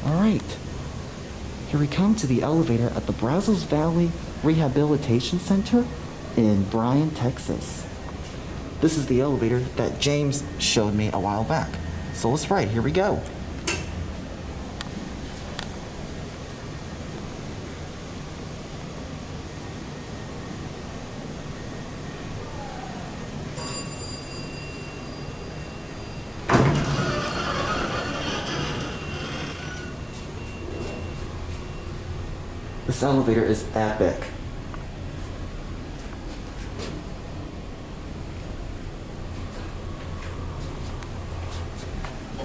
Alright, here we come to the elevator at the Brazos Valley Rehabilitation Center in Bryan, Texas. This is the elevator that James showed me a while back. So let's ride, here we go. This elevator is epic.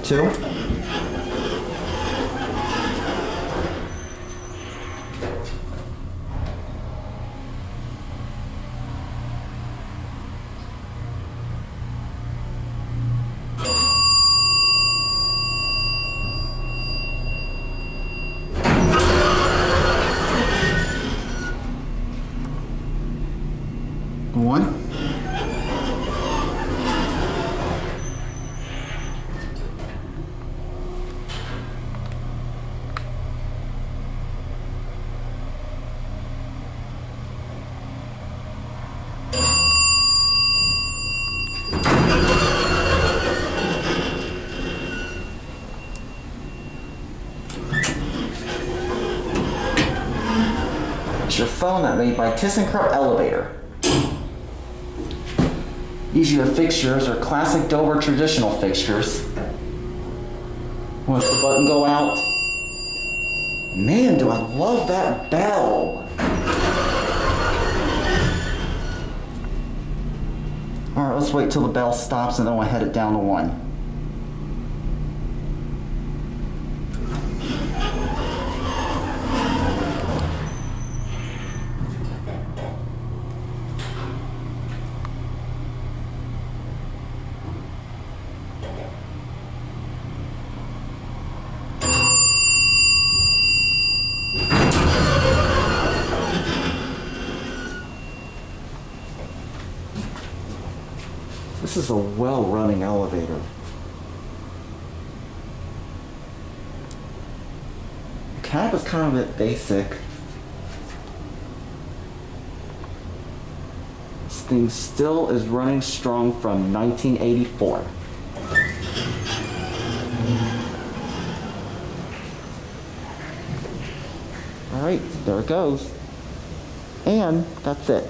Two. One. It's your phone that made by ThyssenKrupp elevator. These are your fixtures, or classic Dover traditional fixtures. Once the button go out. Man, do I love that bell. Alright, let's wait till the bell stops and then we'll head it down to 1. This is a well-running elevator. The cab is kind of a bit basic. This thing still is running strong from 1984. Alright, there it goes. And that's it.